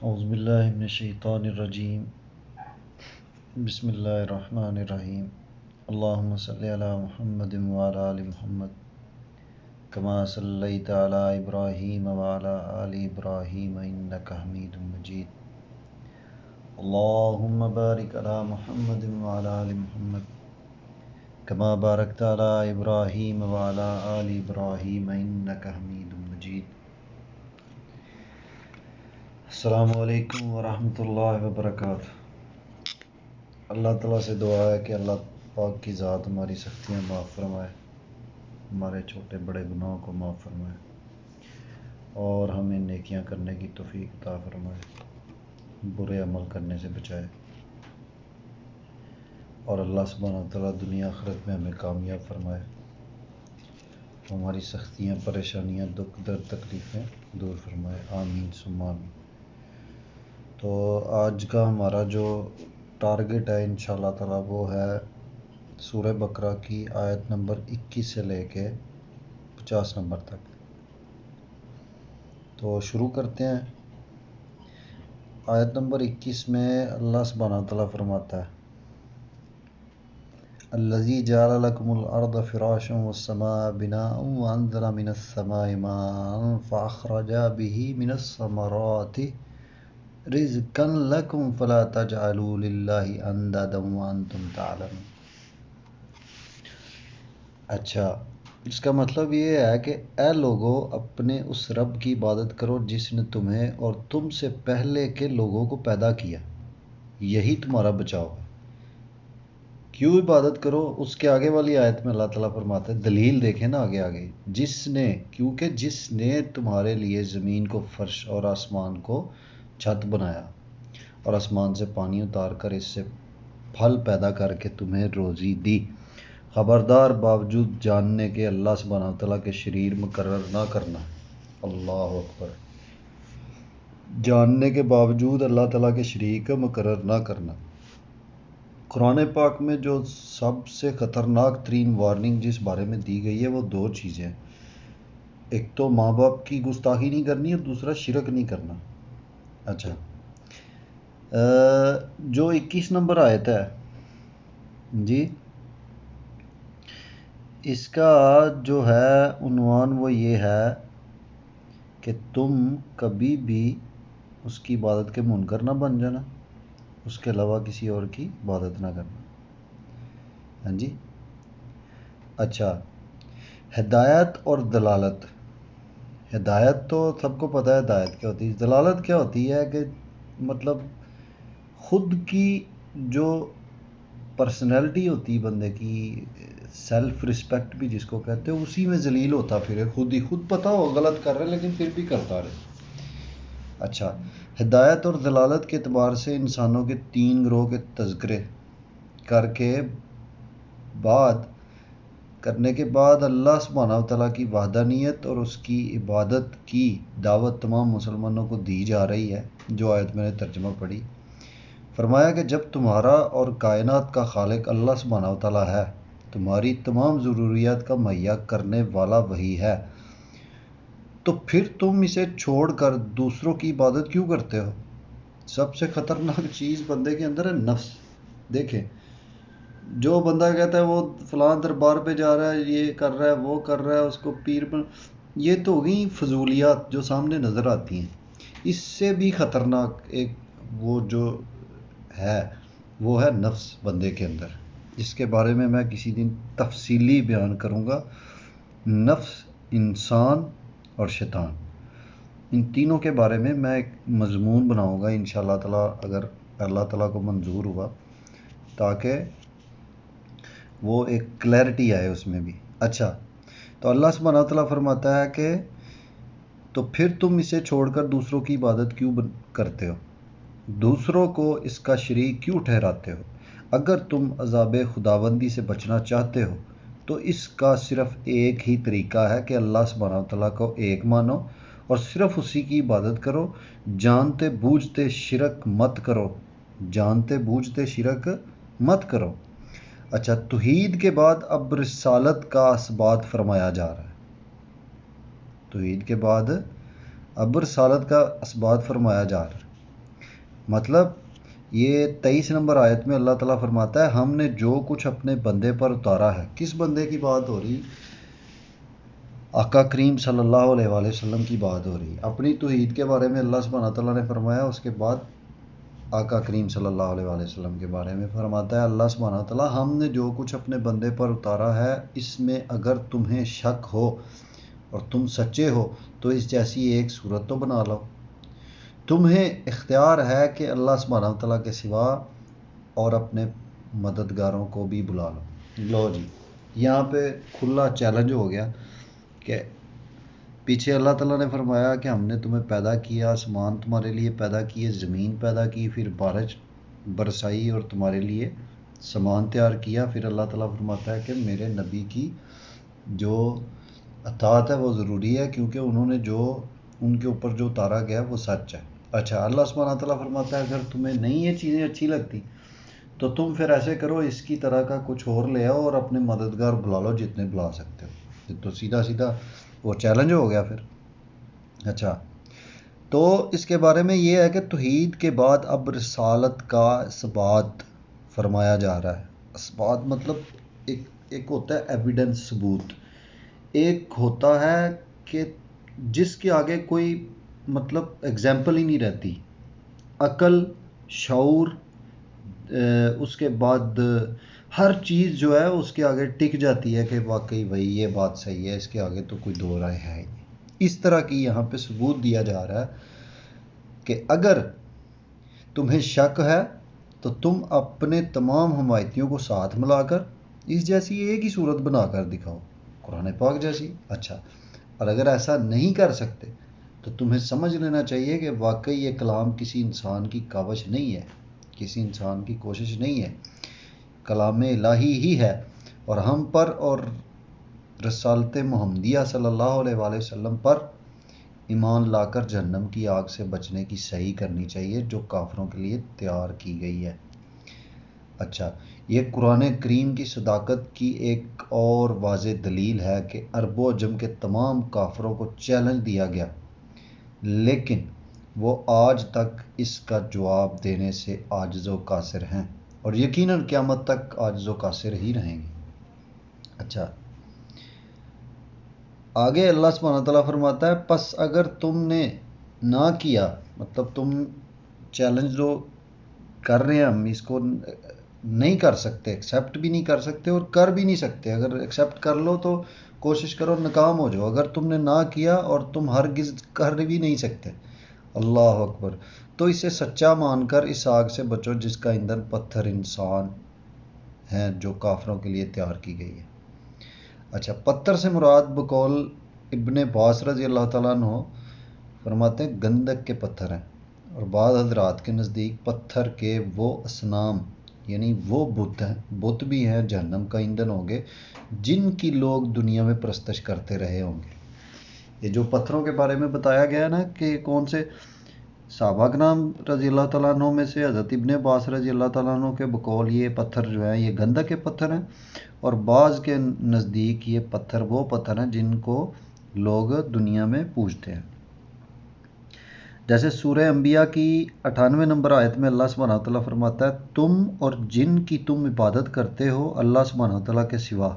اعوذ باللہ من الشیطان الرجیم بسم اللہ الرحمن الرحیم اللہم صلی علی محمد وعلی آل محمد کما صلیت علی ابراہیم وعلی آل ابراہیم انک حمید مجید اللہم بارک علی محمد وعلی آل محمد کما بارکت علی ابراہیم وعلی آل ابراہیم انک حمید مجید۔ السلام علیکم ورحمۃ اللہ وبرکاتہ۔ اللہ تعالیٰ سے دعا ہے کہ اللہ پاک کی ذات ہماری سختیاں معاف فرمائے، ہمارے چھوٹے بڑے گناہوں کو معاف فرمائے اور ہمیں نیکیاں کرنے کی توفیق عطا فرمائے، برے عمل کرنے سے بچائے، اور اللہ سبحانہ و تعالیٰ دنیا آخرت میں ہمیں کامیاب فرمائے، ہماری سختیاں، پریشانیاں، دکھ درد، تکلیفیں دور فرمائے، آمین ثم آمین۔ تو آج کا ہمارا جو ٹارگٹ ہے انشاءاللہ تعالیٰ وہ ہے سورہ بقرہ کی آیت نمبر 21 سے لے کے 50 نمبر تک۔ تو شروع کرتے ہیں۔ آیت نمبر 21 میں اللہ سبحانہ و تعالیٰ فرماتا ہے الذی جعل لکم الارض فراشا والسماء بناء وانزل من السماء ماء فاخرج به من الثمرات رزقا لکم فلا تجعلوا للہ اندادا وانتم تعلمون۔ اچھا، اس کا مطلب یہ ہے کہ اے لوگو اپنے اس رب کی عبادت کرو جس نے تمہیں اور تم سے پہلے کے لوگوں کو پیدا کیا، یہی تمہارا بچاؤ ہے۔ کیوں عبادت کرو؟ اس کے آگے والی آیت میں اللہ تعالیٰ فرماتا ہے، دلیل دیکھیں نا آگے کیونکہ جس نے تمہارے لیے زمین کو فرش اور آسمان کو چھت بنایا اور آسمان سے پانی اتار کر اس سے پھل پیدا کر کے تمہیں روزی دی، خبردار باوجود جاننے کے اللہ سبحانہ وتعالیٰ کے شریر مقرر نہ کرنا۔ اللہ اکبر۔ جاننے کے باوجود اللہ تعالیٰ کے شریک مقرر نہ کرنا۔ قرآن پاک میں جو سب سے خطرناک ترین وارننگ جس بارے میں دی گئی ہے وہ دو چیزیں ہیں، ایک تو ماں باپ کی گستاخی نہیں کرنی اور دوسرا شرک نہیں کرنا۔ اچھا، جو 21 نمبر آیت ہے جی، اس کا جو ہے عنوان وہ یہ ہے کہ تم کبھی بھی اس کی عبادت کے منکر نہ بن جانا، اس کے علاوہ کسی اور کی عبادت نہ کرنا۔ ہاں جی، اچھا، ہدایت اور دلالت۔ ہدایت تو سب کو پتہ ہے ہدایت کیا ہوتی ہے، دلالت کیا ہوتی ہے کہ مطلب خود کی جو پرسنالٹی ہوتی ہے بندے کی، سیلف رسپیکٹ بھی جس کو کہتے ہیں، اسی میں ذلیل ہوتا پھر خود پتہ ہو غلط کر رہے لیکن پھر بھی کرتا رہے۔ اچھا، ہدایت اور دلالت کے اعتبار سے انسانوں کے 3 گروہ کے تذکرے کرنے کے بعد اللہ سبحانہ و تعالیٰ کی وحدانیت اور اس کی عبادت کی دعوت تمام مسلمانوں کو دی جا رہی ہے، جو آیت میں نے ترجمہ پڑھی۔ فرمایا کہ جب تمہارا اور کائنات کا خالق اللہ سبحانہ و تعالیٰ ہے، تمہاری تمام ضروریات کا مہیا کرنے والا وہی ہے، تو پھر تم اسے چھوڑ کر دوسروں کی عبادت کیوں کرتے ہو؟ سب سے خطرناک چیز بندے کے اندر ہے نفس۔ دیکھیں، جو بندہ کہتا ہے وہ فلاں دربار پہ جا رہا ہے، یہ کر رہا ہے، وہ کر رہا ہے، اس کو پیر بن، یہ تو ہو گئی فضولیات جو سامنے نظر آتی ہیں۔ اس سے بھی خطرناک ایک وہ جو ہے وہ ہے نفس بندے کے اندر، جس کے بارے میں میں کسی دن تفصیلی بیان کروں گا۔ نفس، انسان اور شیطان، ان تینوں کے بارے میں میں ایک مضمون بناؤں گا انشاءاللہ تعالیٰ، اگر اللہ تعالیٰ کو منظور ہوا، تاکہ وہ ایک کلیئرٹی آئے اس میں بھی۔ اچھا، تو اللہ سبحانہ تعالیٰ فرماتا ہے کہ تو پھر تم اسے چھوڑ کر دوسروں کی عبادت کیوں کرتے ہو، دوسروں کو اس کا شریک کیوں ٹھہراتے ہو؟ اگر تم عذاب خداوندی سے بچنا چاہتے ہو تو اس کا صرف ایک ہی طریقہ ہے کہ اللہ سبحانہ تعالیٰ کو ایک مانو اور صرف اسی کی عبادت کرو، جانتے بوجھتے شرک مت کرو، جانتے بوجھتے شرک مت کرو۔ اچھا، توحید کے بعد اب رسالت کا اثبات فرمایا جا رہا ہے۔ توحید کے بعد اب رسالت کا اثبات فرمایا جا رہا ہے۔ مطلب یہ 23 نمبر آیت میں اللہ تعالیٰ فرماتا ہے ہم نے جو کچھ اپنے بندے پر اتارا ہے. کس بندے کی بات ہو رہی؟ آقا کریم صلی اللہ علیہ وآلہ وسلم کی بات ہو رہی. اپنی توحید کے بارے میں اللہ سبحانہ تعالیٰ نے فرمایا, اس کے بعد آقا کریم صلی اللہ علیہ وآلہ وسلم کے بارے میں فرماتا ہے اللہ سبحانہ تعالیٰ ہم نے جو کچھ اپنے بندے پر اتارا ہے اس میں اگر تمہیں شک ہو اور تم سچے ہو تو اس جیسی ایک صورت تو بنا لو. تمہیں اختیار ہے کہ اللہ سبحانہ تعالیٰ کے سوا اور اپنے مددگاروں کو بھی بلا لو. لو جی, یہاں پہ کھلا چیلنج ہو گیا کہ پیچھے اللہ تعالیٰ نے فرمایا کہ ہم نے تمہیں پیدا کیا, آسمان تمہارے لیے پیدا کیے, زمین پیدا کی, پھر بارش برسائی اور تمہارے لیے سامان تیار کیا. پھر اللہ تعالیٰ فرماتا ہے کہ میرے نبی کی جو اطاعت ہے وہ ضروری ہے کیونکہ انہوں نے جو ان کے اوپر جو اتارا گیا وہ سچ ہے. اچھا, اللہ سبحانہ تعالیٰ فرماتا ہے اگر تمہیں نہیں یہ چیزیں اچھی لگتی تو تم پھر ایسے کرو اس کی طرح کا کچھ اور لے آؤ اور اپنے مددگار بلا لو جتنے بلا سکتے ہو. تو سیدھا سیدھا وہ چیلنج ہو گیا پھر. اچھا, تو اس کے بارے میں یہ ہے کہ توحید کے بعد اب رسالت کا اثبات فرمایا جا رہا ہے. اثبات مطلب ایک ہوتا ہے ایویڈنس, ثبوت. ایک ہوتا ہے کہ جس کے آگے کوئی مطلب ایگزامپل ہی نہیں رہتی. عقل, شعور, اس کے بعد ہر چیز جو ہے اس کے آگے ٹک جاتی ہے کہ واقعی بھائی یہ بات صحیح ہے, اس کے آگے تو کوئی دو رائے ہے. اس طرح کی یہاں پہ ثبوت دیا جا رہا ہے کہ اگر تمہیں شک ہے تو تم اپنے تمام حمایتیوں کو ساتھ ملا کر اس جیسی ایک ہی صورت بنا کر دکھاؤ, قرآن پاک جیسی. اچھا, اور اگر ایسا نہیں کر سکتے تو تمہیں سمجھ لینا چاہیے کہ واقعی یہ کلام کسی انسان کی کاوش نہیں ہے, کسی انسان کی کوشش نہیں ہے, کلام الہی ہی ہے. اور ہم پر اور رسالت محمدیہ صلی اللہ علیہ وآلہ وسلم پر ایمان لا کر جہنم کی آگ سے بچنے کی صحیح کرنی چاہیے جو کافروں کے لیے تیار کی گئی ہے. اچھا, یہ قرآن کریم کی صداقت کی ایک اور واضح دلیل ہے کہ عرب و عجم کے تمام کافروں کو چیلنج دیا گیا لیکن وہ آج تک اس کا جواب دینے سے عاجز و قاصر ہیں اور یقیناً قیامت تک عاجز و قاصر ہی رہیں گے. اچھا, آگے اللہ سبحانہ تعالیٰ فرماتا ہے پس اگر تم نے نہ کیا, مطلب تم چیلنج جو کر رہے ہیں ہم اس کو نہیں کر سکتے, ایکسیپٹ بھی نہیں کر سکتے اور کر بھی نہیں سکتے. اگر ایکسیپٹ کر لو تو کوشش کرو ناکام ہو جاؤ. اگر تم نے نہ کیا اور تم ہرگز کر بھی نہیں سکتے, اللہ اکبر, تو اسے سچا مان کر اس آگ سے بچو جس کا ایندھن پتھر انسان ہیں جو کافروں کے لیے تیار کی گئی ہے. اچھا, پتھر سے مراد بقول ابن عباس رضی اللہ تعالیٰ عنہ فرماتے ہیں گندک کے پتھر ہیں, اور بعض حضرات کے نزدیک پتھر کے وہ اصنام یعنی وہ بت بھی ہیں جہنم کا ایندھن ہوں گے جن کی لوگ دنیا میں پرستش کرتے رہے ہوں گے. یہ جو پتھروں کے بارے میں بتایا گیا نا کہ کون سے صحابہ کرام رضی اللہ تعالیٰ عنہ میں سے حضرت ابن عباس رضی اللہ تعالیٰ عنہ کے بقول یہ پتھر جو ہیں یہ گندک کے پتھر ہیں, اور بعض کے نزدیک یہ پتھر وہ پتھر ہیں جن کو لوگ دنیا میں پوجتے ہیں. جیسے سورہ انبیاء کی 98 نمبر آیت میں اللہ سبحانہ تعالیٰ فرماتا ہے تم اور جن کی تم عبادت کرتے ہو اللہ سبحانہ تعالیٰ کے سوا,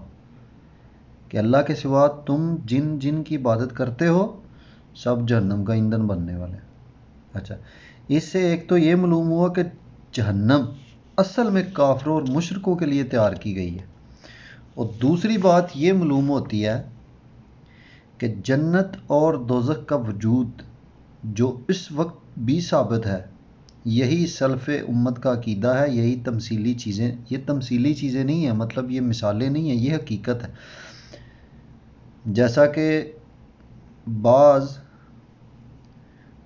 کہ اللہ کے سوا تم جن کی عبادت کرتے ہو سب جہنم کا ایندھن بننے والے ہیں. اچھا, اس سے ایک تو یہ معلوم ہوا کہ جہنم اصل میں کافروں اور مشرکوں کے لیے تیار کی گئی ہے, اور دوسری بات یہ معلوم ہوتی ہے کہ جنت اور دوزخ کا وجود جو اس وقت بھی ثابت ہے یہی سلف امت کا عقیدہ ہے, یہی تمثیلی چیزیں, یہ تمثیلی چیزیں نہیں ہیں, مطلب یہ مثالیں نہیں ہیں, یہ حقیقت ہے. جیسا کہ بعض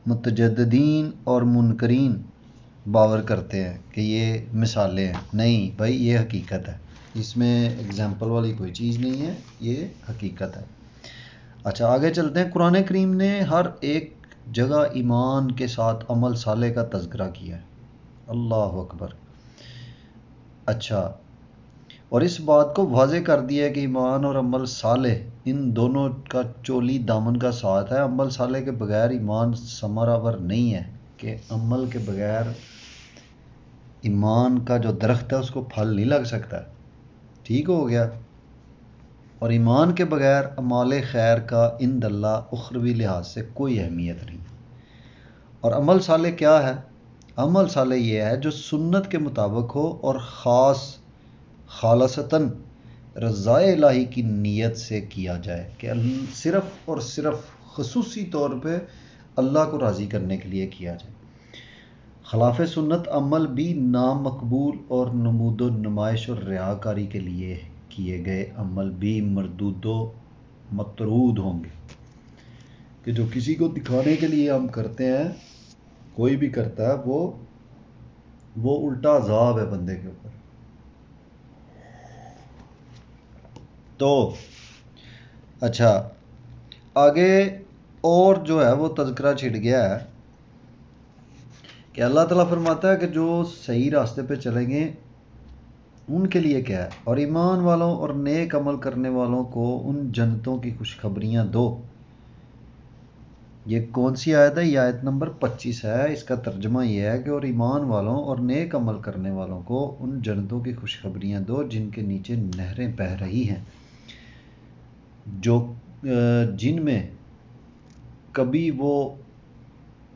متجددین اور منکرین باور کرتے ہیں کہ یہ مثالیں ہیں, نہیں بھائی یہ حقیقت ہے, اس میں اگزامپل والی کوئی چیز نہیں ہے, یہ حقیقت ہے. اچھا, آگے چلتے ہیں. قرآن کریم نے ہر ایک جگہ ایمان کے ساتھ عمل صالح کا تذکرہ کیا ہے, اللہ اکبر. اچھا, اور اس بات کو واضح کر دیا ہے کہ ایمان اور عمل صالح ان دونوں کا چولی دامن کا ساتھ ہے. عمل صالح کے بغیر ایمان ثمرآور نہیں ہے. کہ عمل کے بغیر ایمان کا جو درخت ہے اس کو پھل نہیں لگ سکتا، ٹھیک ہو گیا؟ اور ایمان کے بغیر اعمال خیر کا عند اللہ اخروی لحاظ سے کوئی اہمیت نہیں۔ اور عمل صالح کیا ہے؟ عمل صالح یہ ہے جو سنت کے مطابق ہو اور خالصتاً رضائے الہی کی نیت سے کیا جائے، کہ صرف اور صرف خصوصی طور پہ اللہ کو راضی کرنے کے لیے کیا جائے۔ خلاف سنت عمل بھی نامقبول اور نمود و نمائش اور ریاکاری کے لیے کیے گئے عمل بھی مردود و مطرود ہوں گے، کہ جو کسی کو دکھانے کے لیے ہم کرتے ہیں، کوئی بھی کرتا ہے، وہ الٹا عذاب ہے بندے کے اوپر۔ تو اچھا، آگے اور جو ہے وہ تذکرہ چھڑ گیا ہے کہ اللہ تعالیٰ فرماتا ہے کہ جو صحیح راستے پہ چلیں گے ان کے لیے کیا ہے، اور ایمان والوں اور نیک عمل کرنے والوں کو ان جنتوں کی خوشخبریاں دو۔ یہ کون سی آیت ہے؟ یہ آیت نمبر 25 ہے۔ اس کا ترجمہ یہ ہے کہ اور ایمان والوں اور نیک عمل کرنے والوں کو ان جنتوں کی خوشخبریاں دو جن کے نیچے نہریں بہہ رہی ہیں، جن میں کبھی وہ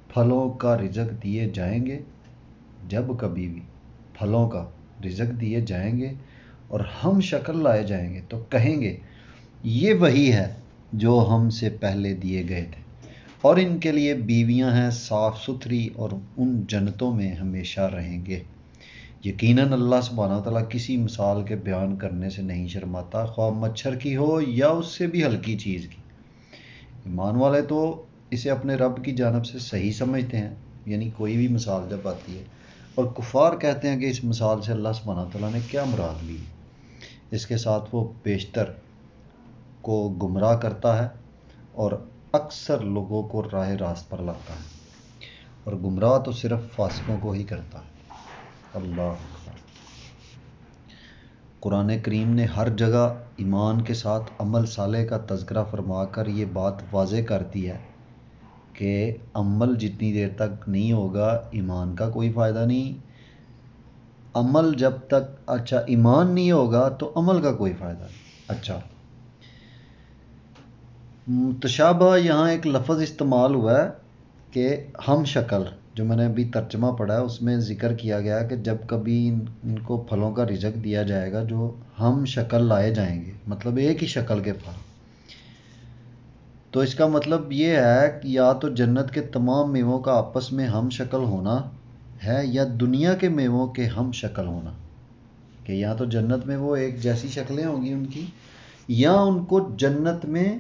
پھلوں کا رزق دیے جائیں گے، جب کبھی بھی پھلوں کا رزق دیے جائیں گے اور ہم شکل لائے جائیں گے تو کہیں گے یہ وہی ہے جو ہم سے پہلے دیے گئے تھے، اور ان کے لیے بیویاں ہیں صاف ستھری اور ان جنتوں میں ہمیشہ رہیں گے۔ یقیناً اللہ سبحانہ وتعالیٰ کسی مثال کے بیان کرنے سے نہیں شرماتا، خواہ مچھر کی ہو یا اس سے بھی ہلکی چیز کی۔ ایمان والے تو اسے اپنے رب کی جانب سے صحیح سمجھتے ہیں، یعنی کوئی بھی مثال جب آتی ہے، اور کفار کہتے ہیں کہ اس مثال سے اللہ سبحانہ وتعالیٰ نے کیا مراد لی۔ اس کے ساتھ وہ بیشتر کو گمراہ کرتا ہے اور اکثر لوگوں کو راہ راست پر لاتا ہے، اور گمراہ تو صرف فاسقوں کو ہی کرتا ہے۔ اللہ اکبر۔ قرآن کریم نے ہر جگہ ایمان کے ساتھ عمل صالح کا تذکرہ فرما کر یہ بات واضح کر دی ہے کہ عمل جتنی دیر تک نہیں ہوگا ایمان کا کوئی فائدہ نہیں۔ عمل جب تک ایمان نہیں ہوگا تو عمل کا کوئی فائدہ نہیں۔ اچھا، متشابہ یہاں ایک لفظ استعمال ہوا ہے کہ ہم شکل، جو میں نے ابھی ترجمہ پڑھا ہے اس میں ذکر کیا گیا کہ جب کبھی ان کو پھلوں کا رزق دیا جائے گا جو ہم شکل لائے جائیں گے، مطلب ایک ہی شکل کے پھل۔ تو اس کا مطلب یہ ہے کہ یا تو جنت کے تمام میووں کا آپس میں ہم شکل ہونا ہے، یا دنیا کے میووں کے ہم شکل ہونا، کہ یا تو جنت میں وہ ایک جیسی شکلیں ہوں گی ان کی، یا ان کو جنت میں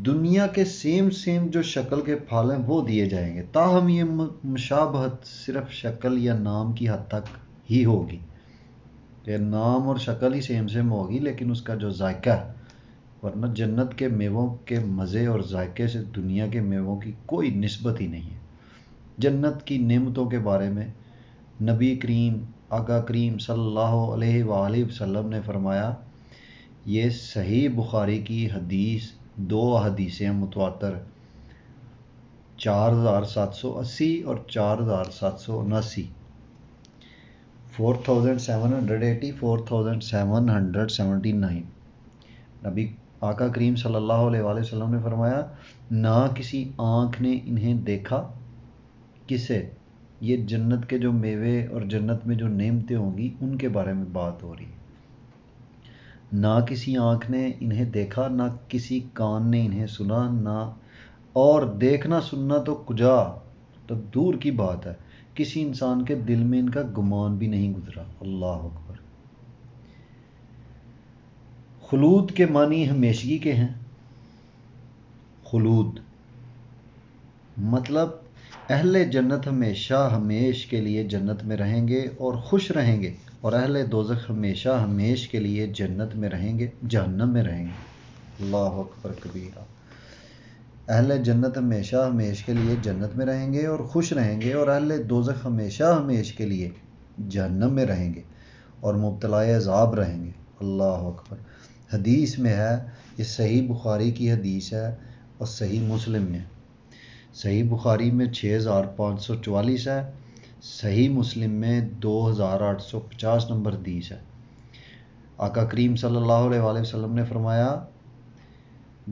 دنیا کے سیم جو شکل کے پھل ہیں وہ دیے جائیں گے۔ تاہم یہ مشابہت صرف شکل یا نام کی حد تک ہی ہوگی، کہ نام اور شکل ہی سیم ہوگی، لیکن اس کا جو ذائقہ ہے، ورنہ جنت کے میووں کے مزے اور ذائقے سے دنیا کے میووں کی کوئی نسبت ہی نہیں ہے۔ جنت کی نعمتوں کے بارے میں نبی کریم آقا کریم صلی اللہ علیہ وآلہ وسلم نے فرمایا، یہ صحیح بخاری کی حدیث، 2 حدیثیں متواتر 4780 اور 4779، 4780 4779۔ نبی آقا کریم صلی اللہ علیہ وآلہ وسلم نے فرمایا، نہ کسی آنکھ نے انہیں دیکھا، کسے؟ یہ جنت کے جو میوے اور جنت میں جو نعمتیں ہوں گی ان کے بارے میں بات ہو رہی ہے۔ نہ کسی آنکھ نے انہیں دیکھا، نہ کسی کان نے انہیں سنا، نہ اور دیکھنا سننا تو کجا، تو دور کی بات ہے، کسی انسان کے دل میں ان کا گمان بھی نہیں گزرا۔ اللہ اکبر۔ خلود کے معنی ہمیشگی کے ہیں۔ خلود مطلب اہل جنت ہمیشہ ہمیش کے لیے جنت میں رہیں گے اور خوش رہیں گے، اور اہل دوزخ ہمیشہ ہمیش کے لیے جنت میں رہیں گے، جہنم میں رہیں گے۔ اللہ اکبر کبیرہ۔ اہل جنت ہمیشہ ہمیش کے لیے جنت میں رہیں گے اور خوش رہیں گے، اور اہل دوزخ ہمیشہ ہمیش کے لیے جہنم میں رہیں گے اور مبتلا عذاب رہیں گے۔ اللہ اکبر۔ حدیث میں ہے، یہ صحیح بخاری کی حدیث ہے اور صحیح مسلم میں۔ صحیح بخاری میں 6544 ہے، صحیح مسلم میں 2850 نمبر حدیث ہے۔ آقا کریم صلی اللہ علیہ وآلہ وسلم نے فرمایا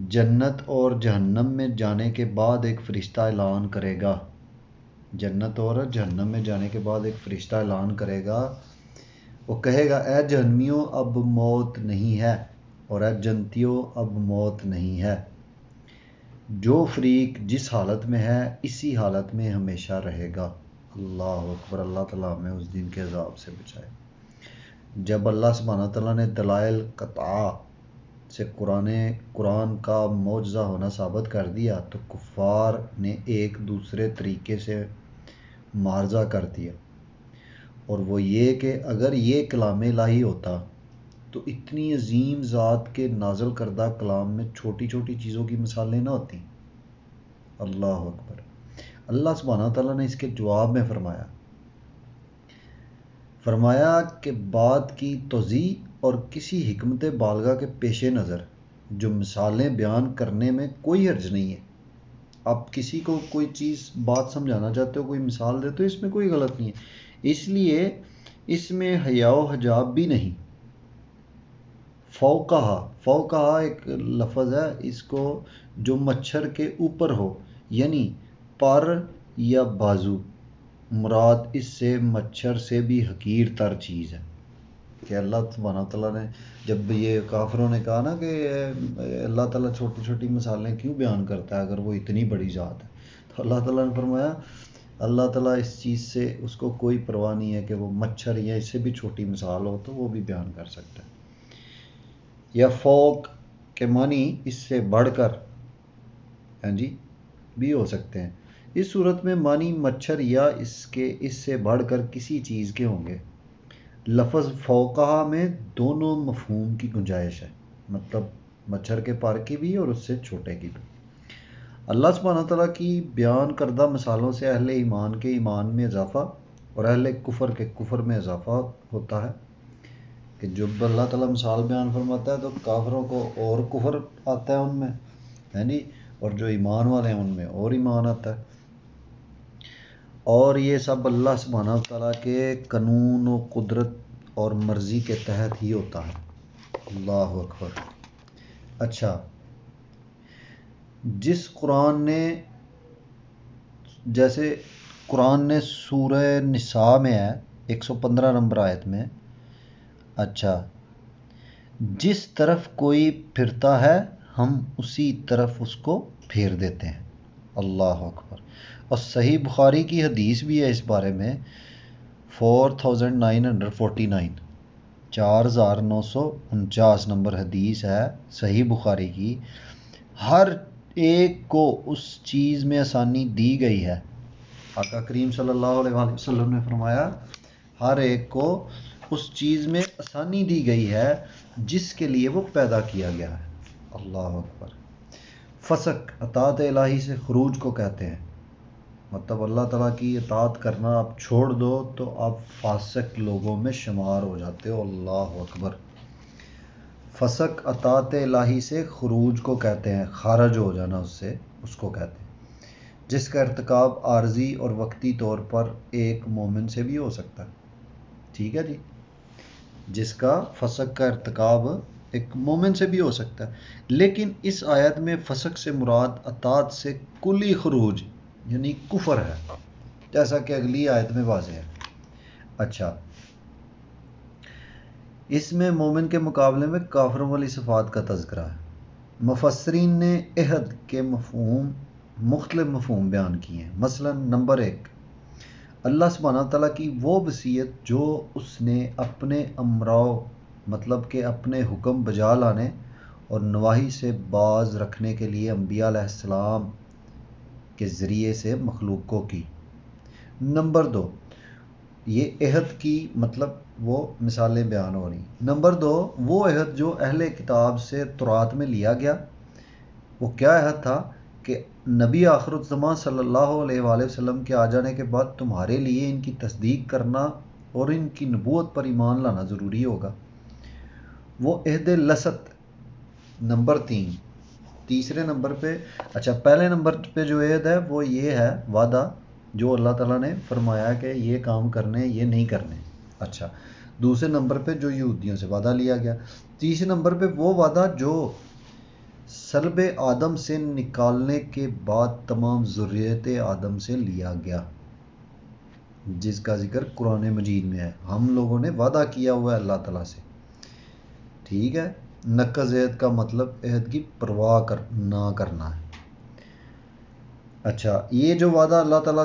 جنت اور جہنم میں جانے کے بعد ایک فرشتہ اعلان کرے گا، جنت اور جہنم میں جانے کے بعد ایک فرشتہ اعلان کرے گا، وہ کہے گا اے جہنمیوں اب موت نہیں ہے، اور اے جنتیوں اب موت نہیں ہے، جو فریق جس حالت میں ہے اسی حالت میں ہمیشہ رہے گا۔ اللہ اکبر، اللہ تعالیٰ ہمیں اس دن کے عذاب سے بچائے۔ جب اللہ سبحانہ تعالیٰ نے دلائل قطعہ سے قرآن کا معجزہ ہونا ثابت کر دیا تو کفار نے ایک دوسرے طریقے سے معارضہ کر دیا، اور وہ یہ کہ اگر یہ کلام الہی ہوتا تو اتنی عظیم ذات کے نازل کردہ کلام میں چھوٹی چھوٹی چیزوں کی مثالیں نہ ہوتی۔ اللہ اکبر۔ اللہ سبحانہ تعالیٰ نے اس کے جواب میں فرمایا کہ بات کی توضیح اور کسی حکمت بالغہ کے پیش نظر جو مثالیں بیان کرنے میں کوئی حرج نہیں ہے۔ آپ کسی کو کوئی چیز بات سمجھانا چاہتے ہو، کوئی مثال دیتے ہو، اس میں کوئی غلط نہیں ہے، اس لیے اس میں حیا و حجاب بھی نہیں۔ فوقہا ایک لفظ ہے، اس کو جو مچھر کے اوپر ہو، یعنی پر یا بازو، مراد اس سے مچھر سے بھی حقیر تر چیز ہے۔ کہ اللہ سبحانہ تعالیٰ نے جب یہ کافروں نے کہا نا کہ اللہ تعالیٰ چھوٹی چھوٹی مثالیں کیوں بیان کرتا ہے اگر وہ اتنی بڑی ذات ہے، تو اللہ تعالیٰ نے فرمایا اللہ تعالیٰ اس چیز سے اس کو کوئی پرواہ نہیں ہے کہ وہ مچھر یا اس سے بھی چھوٹی مثال ہو تو وہ بھی بیان کر سکتا ہے۔ یا فوق کے معنی اس سے بڑھ کر بھی ہو سکتے ہیں۔ اس صورت میں معنی مچھر یا اس سے بڑھ کر کسی چیز کے ہوں گے۔ لفظ فوقہا میں دونوں مفہوم کی گنجائش ہے، مطلب مچھر کے پر کی بھی اور اس سے چھوٹے کی بھی۔ اللہ سبحانہ تعالیٰ کی بیان کردہ مثالوں سے اہل ایمان کے ایمان میں اضافہ اور اہل کفر کے کفر میں اضافہ ہوتا ہے، کہ جب اللہ تعالیٰ مثال بیان فرماتا ہے تو کافروں کو اور کفر آتا ہے ان میں، اور جو ایمان والے ہیں ان میں اور ایمان آتا ہے، اور یہ سب اللہ سبحانہ تعالیٰ کے قانون و قدرت اور مرضی کے تحت ہی ہوتا ہے۔ اللہ اکبر۔ اچھا، جیسے قرآن نے سورہ نساء میں ہے 115 نمبر آیت میں، اچھا، جس طرف کوئی پھرتا ہے ہم اسی طرف اس کو پھیر دیتے ہیں۔ اللہ اکبر۔ اور صحیح بخاری کی حدیث بھی ہے اس بارے میں 4949، 4949 نمبر حدیث ہے صحیح بخاری کی۔ ہر ایک کو اس چیز میں آسانی دی گئی ہے۔ آقا کریم صلی اللہ علیہ وآلہ وسلم نے فرمایا ہر ایک کو اس چیز میں آسانی دی گئی ہے جس کے لیے وہ پیدا کیا گیا ہے۔ اللہ اکبر۔ فسق اطاعت الہی سے خروج کو کہتے ہیں، مطلب اللہ تعالیٰ کی اطاعت کرنا آپ چھوڑ دو تو آپ فاسق لوگوں میں شمار ہو جاتے ہو۔ اللہ اکبر۔ فسق اطاعت الہی سے خروج کو کہتے ہیں، خارج ہو جانا اس کو کہتے ہیں، جس کا ارتکاب عارضی اور وقتی طور پر ایک مومن سے بھی ہو سکتا ہے۔ ٹھیک ہے جی، جس کا فسق کا ارتکاب ایک مومن سے بھی ہو سکتا ہے، لیکن اس آیت میں فسق سے مراد اطاعت سے کلی خروج یعنی کفر ہے، جیسا کہ اگلی آیت میں واضح ہے۔ اچھا، اس میں مومن کے مقابلے میں کافروں والی صفات کا تذکرہ ہے۔ مفسرین نے عہد کے مختلف مفہوم بیان کیے ہیں۔ مثلا نمبر 1، اللہ سبحانہ تعالیٰ کی وہ وصیت جو اس نے اپنے امراء مطلب کہ اپنے حکم بجا لانے اور نواہی سے باز رکھنے کے لیے انبیاء علیہ السلام کے ذریعے سے مخلوق کو کی۔ نمبر 2، یہ عہد کی مطلب وہ مثالیں بیان ہو رہی ہیں۔ نمبر 2، وہ عہد جو اہل کتاب سے تورات میں لیا گیا، وہ کیا عہد تھا کہ نبی آخر الزمان صلی اللہ علیہ وآلہ وسلم کے آ جانے کے بعد تمہارے لیے ان کی تصدیق کرنا اور ان کی نبوت پر ایمان لانا ضروری ہوگا، وہ عہد لست۔ نمبر 3، تیسرے نمبر پہ اچھا پہلے نمبر پہ جو عہد ہے وہ یہ ہے وعدہ جو اللہ تعالیٰ نے فرمایا کہ یہ کام کرنے یہ نہیں کرنے. اچھا دوسرے نمبر پہ جو یہودیوں سے وعدہ لیا گیا. تیسرے نمبر پہ وہ وعدہ جو سلب آدم سے نکالنے کے بعد تمام ذریت آدم سے لیا گیا، جس کا ذکر قرآن مجید میں ہے. ہم لوگوں نے وعدہ کیا ہوا ہے اللہ تعالیٰ سے. ٹھیک ہے، نقض عہد کا مطلب عہد کی پرواہ نہ کرنا ہے. اچھا یہ جو وعدہ اللہ تعالیٰ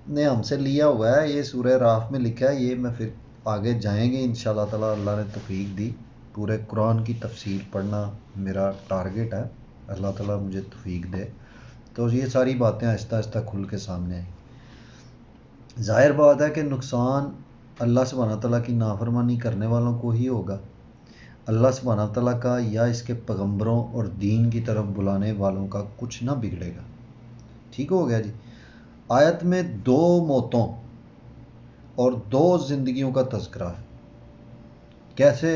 نے ہم سے لیا ہوا ہے یہ سورہ راف میں لکھا ہے. یہ میں پھر آگے جائیں گے انشاءاللہ تعالیٰ، اللہ نے توفیق دی. پورے قرآن کی تفسیر پڑھنا میرا ٹارگٹ ہے، اللہ تعالیٰ مجھے توفیق دے تو یہ ساری باتیں آہستہ آہستہ کھل کے سامنے آئیں. ظاہر بات ہے کہ نقصان اللہ سبحانہ تعالیٰ کی نافرمانی کرنے والوں کو ہی ہوگا. اللہ سبحانہ تعالیٰ کا یا اس کے پیغمبروں اور دین کی طرف بلانے والوں کا کچھ نہ بگڑے گا. ٹھیک ہو گیا جی. آیت میں 2 موتوں اور 2 زندگیوں کا تذکرہ ہے. کیسے؟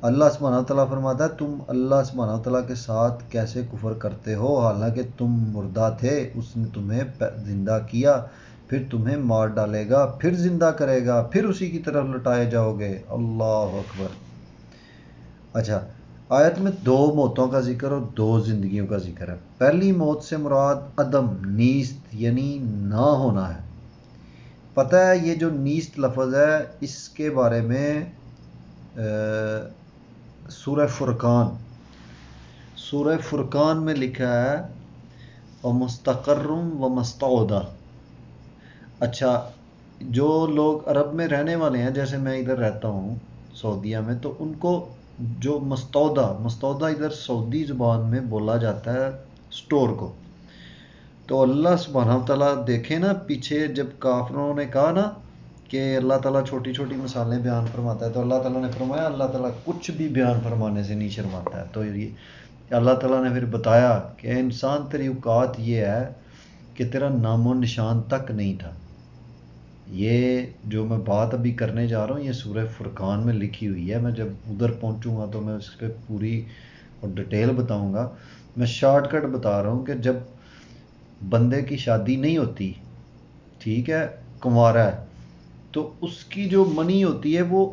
اللہ سبحانہ تعالیٰ فرماتا ہے تم اللہ سبحانہ تعالیٰ کے ساتھ کیسے کفر کرتے ہو حالانکہ تم مردہ تھے، اس نے تمہیں زندہ کیا، پھر تمہیں مار ڈالے گا، پھر زندہ کرے گا، پھر اسی کی طرف لٹائے جاؤ گے. اللہ اکبر. اچھا آیت میں 2 موتوں کا ذکر اور 2 زندگیوں کا ذکر ہے. پہلی موت سے مراد عدم نیست یعنی نہ ہونا ہے. پتہ ہے یہ جو نیست لفظ ہے اس کے بارے میں سورہ فرقان میں لکھا ہے وَمُسْتَقَرٌّ وَمُسْتَوْدَى. اچھا جو لوگ عرب میں رہنے والے ہیں جیسے میں ادھر رہتا ہوں سعودیہ میں، تو ان کو جو مستودع ادھر سعودی زبان میں بولا جاتا ہے سٹور کو. تو اللہ سبحانہ تعالیٰ دیکھیں نا پیچھے جب کافروں نے کہا نا کہ اللہ تعالیٰ چھوٹی چھوٹی مثالیں بیان فرماتا ہے، تو اللہ تعالیٰ نے فرمایا اللہ تعالیٰ کچھ بھی بیان فرمانے سے نہیں شرماتا ہے. تو یہ اللہ تعالیٰ نے پھر بتایا کہ انسان تیری اوقات یہ ہے کہ تیرا نام و نشان تک نہیں تھا. یہ جو میں بات ابھی کرنے جا رہا ہوں یہ سورہ فرقان میں لکھی ہوئی ہے. میں جب ادھر پہنچوں گا تو میں اس کے پوری اور ڈیٹیل بتاؤں گا. میں شارٹ کٹ بتا رہا ہوں کہ جب بندے کی شادی نہیں ہوتی، ٹھیک ہے، کنوارا ہے، تو اس کی جو منی ہوتی ہے وہ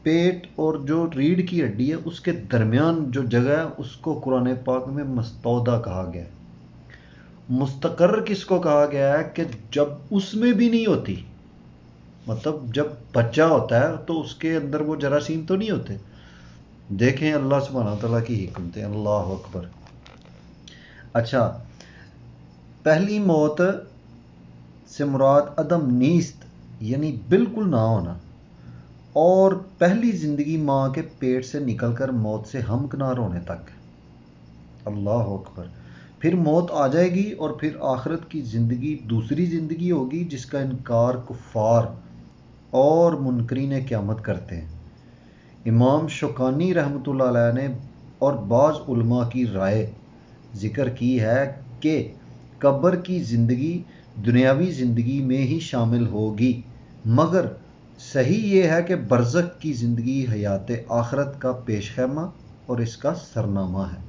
پیٹ اور جو ریڑھ کی ہڈی ہے اس کے درمیان جو جگہ ہے اس کو قرآن پاک میں مستودع کہا گیا ہے. مستقر کس کو کہا گیا ہے کہ جب اس میں بھی نہیں ہوتی، مطلب جب بچہ ہوتا ہے تو اس کے اندر وہ جراثیم تو نہیں ہوتے. دیکھیں اللہ سبحانہ تعالیٰ کی حکمتیں. اللہ اکبر. اچھا پہلی موت سے مراد عدم نیست یعنی بالکل نہ ہونا، اور پہلی زندگی ماں کے پیٹ سے نکل کر موت سے ہمکنار ہونے تک. اللہ اکبر. پھر موت آ جائے گی اور پھر آخرت کی زندگی دوسری زندگی ہوگی جس کا انکار کفار اور منکرین قیامت کرتے ہیں. امام شوکانی رحمۃ اللہ علیہ نے اور بعض علماء کی رائے ذکر کی ہے کہ قبر کی زندگی دنیاوی زندگی میں ہی شامل ہوگی، مگر صحیح یہ ہے کہ برزخ کی زندگی حیات آخرت کا پیش خیمہ اور اس کا سرنامہ ہے،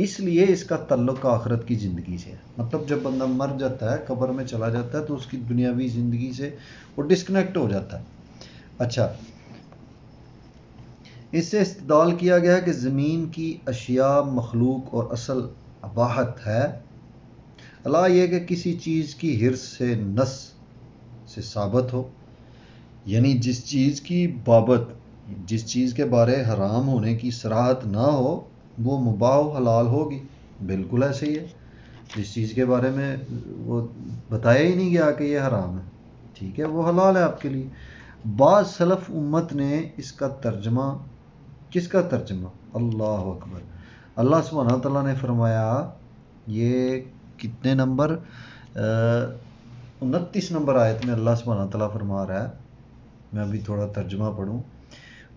اس لیے اس کا تعلق آخرت کی زندگی سے ہے. مطلب جب بندہ مر جاتا ہے قبر میں چلا جاتا ہے تو اس کی دنیاوی زندگی سے وہ ڈسکنیکٹ ہو جاتا ہے. اچھا اس سے استدلال کیا گیا کہ زمین کی اشیاء مخلوق اور اصل اباحت ہے، اللہ یہ کہ کسی چیز کی حرص سے نس سے ثابت ہو، یعنی جس چیز کی بابت جس چیز کے بارے حرام ہونے کی صراحت نہ ہو وہ مباح و حلال ہوگی. بالکل ایسے ہی ہے، جس چیز کے بارے میں وہ بتایا ہی نہیں گیا کہ یہ حرام ہے، ٹھیک ہے، وہ حلال ہے آپ کے لیے. بعض سلف امت نے اس کا ترجمہ کس کا ترجمہ؟ اللہ اکبر. اللہ سبحانہ تعالیٰ نے فرمایا یہ کتنے نمبر 29 نمبر آیت میں اللہ سبحانہ تعالیٰ فرما رہا ہے، میں ابھی تھوڑا ترجمہ پڑھوں.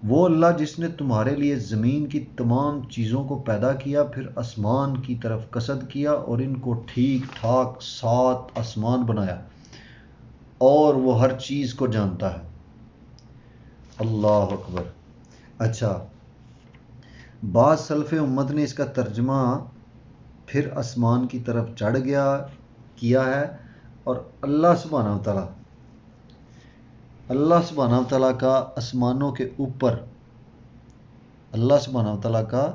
وہ اللہ جس نے تمہارے لیے زمین کی تمام چیزوں کو پیدا کیا پھر آسمان کی طرف قصد کیا اور ان کو ٹھیک ٹھاک 7 آسمان بنایا اور وہ ہر چیز کو جانتا ہے. اللہ اکبر. اچھا بعض سلف امت نے اس کا ترجمہ پھر آسمان کی طرف چڑھ گیا کیا ہے، اور اللہ سبحانہ وتعالیٰ کا آسمانوں کے اوپر اللہ سبحانہ وتعالیٰ کا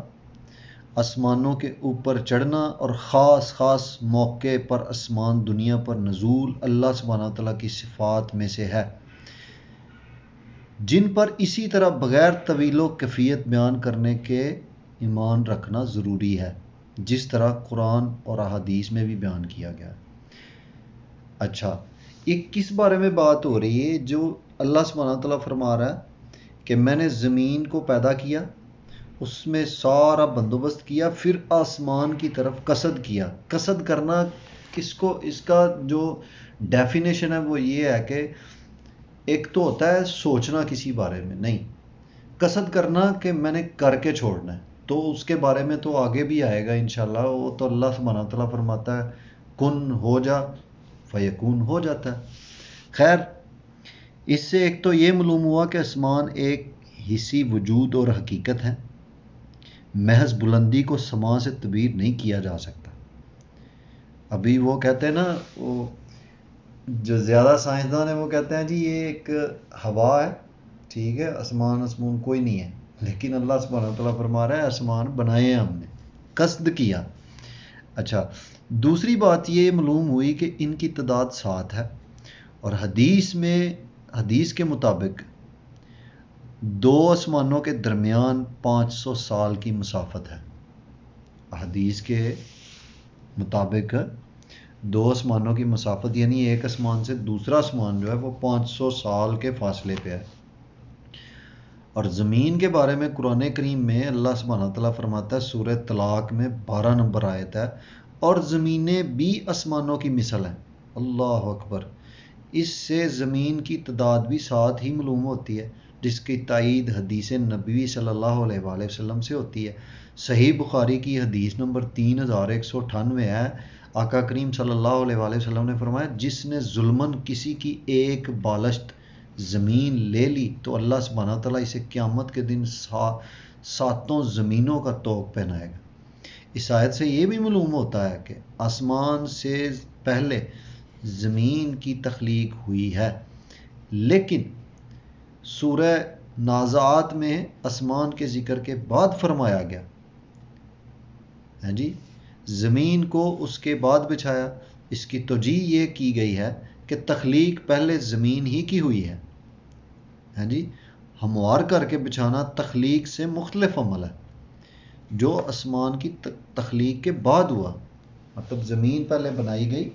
آسمانوں کے اوپر چڑھنا اور خاص خاص موقع پر آسمان دنیا پر نزول اللہ سبحانہ وتعالیٰ کی صفات میں سے ہے، جن پر اسی طرح بغیر طویل و کیفیت بیان کرنے کے ایمان رکھنا ضروری ہے، جس طرح قرآن اور احادیث میں بھی بیان کیا گیا ہے۔ اچھا، یہ کس بارے میں بات ہو رہی ہے؟ جو اللہ سبحانہ وتعالیٰ فرما رہا ہے کہ میں نے زمین کو پیدا کیا، اس میں سارا بندوبست کیا، پھر آسمان کی طرف قصد کیا۔ قصد کرنا کس کو، اس کا جو ڈیفینیشن ہے وہ یہ ہے کہ ایک تو ہوتا ہے سوچنا کسی بارے میں، نہیں، قصد کرنا کہ میں نے کر کے چھوڑنا ہے، تو اس کے بارے میں تو آگے بھی آئے گا انشاءاللہ۔ وہ تو اللہ سبحانہ وتعالیٰ فرماتا ہے کن ہو جا فیکون، ہو جاتا ہے۔ خیر، اس سے ایک تو یہ معلوم ہوا کہ آسمان ایک حصی وجود اور حقیقت ہے، محض بلندی کو سما سے تعبیر نہیں کیا جا سکتا۔ ابھی وہ کہتے ہیں نا، وہ جو زیادہ سائنسدان ہیں وہ کہتے ہیں جی یہ ایک ہوا ہے، ٹھیک ہے، آسمان کوئی نہیں ہے، لیکن اللہ سبحانہ وتعالیٰ فرما رہا ہے آسمان بنائے ہیں ہم نے، قصد کیا۔ اچھا، دوسری بات یہ معلوم ہوئی کہ ان کی تعداد 7 ہے، اور حدیث کے مطابق دو آسمانوں کے درمیان 500 سال کی مسافت ہے۔ حدیث کے مطابق دو آسمانوں کی مسافت، یعنی ایک آسمان سے دوسرا آسمان جو ہے وہ 500 سال کے فاصلے پہ ہے۔ اور زمین کے بارے میں قرآن کریم میں اللہ سبحانہ تعالیٰ فرماتا ہے سورہ طلاق میں 12 نمبر آیت ہے، اور زمینیں بھی آسمانوں کی مثل ہیں۔ اللہ اکبر! اس سے زمین کی تعداد بھی 7 ہی معلوم ہوتی ہے، جس کی تائید حدیث نبوی صلی اللہ علیہ وآلہ وسلم سے ہوتی ہے۔ صحیح بخاری کی حدیث نمبر 3198 ہے، آقا کریم صلی اللہ علیہ وآلہ وسلم نے فرمایا جس نے ظلماً کسی کی ایک بالشت زمین لے لی تو اللہ سبحانہ تعالیٰ اسے قیامت کے دن 7 زمینوں کا طوق پہنائے گا۔ اس آیت سے یہ بھی معلوم ہوتا ہے کہ آسمان سے پہلے زمین کی تخلیق ہوئی ہے، لیکن سورہ نازعات میں آسمان کے ذکر کے بعد فرمایا گیا ہے جی، زمین کو اس کے بعد بچھایا۔ اس کی توجیہ یہ کی گئی ہے کہ تخلیق پہلے زمین ہی کی ہوئی ہے جی، ہموار کر کے بچھانا تخلیق سے مختلف عمل ہے جو آسمان کی تخلیق کے بعد ہوا، مطلب زمین پہلے بنائی گئی،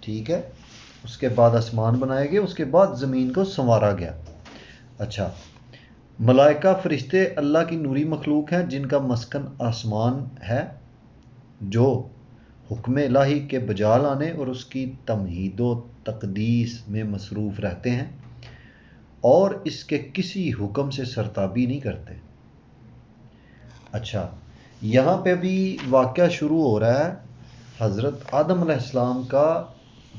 ٹھیک ہے، اس کے بعد آسمان بنائے گئے، اس کے بعد زمین کو سنوارا گیا۔ اچھا، ملائکہ فرشتے اللہ کی نوری مخلوق ہیں جن کا مسکن آسمان ہے، جو حکم الہی کے بجا لانے اور اس کی تمہید و تقدیس میں مصروف رہتے ہیں اور اس کے کسی حکم سے سرتابی نہیں کرتے۔ اچھا، یہاں پہ بھی واقعہ شروع ہو رہا ہے حضرت آدم علیہ السلام کا،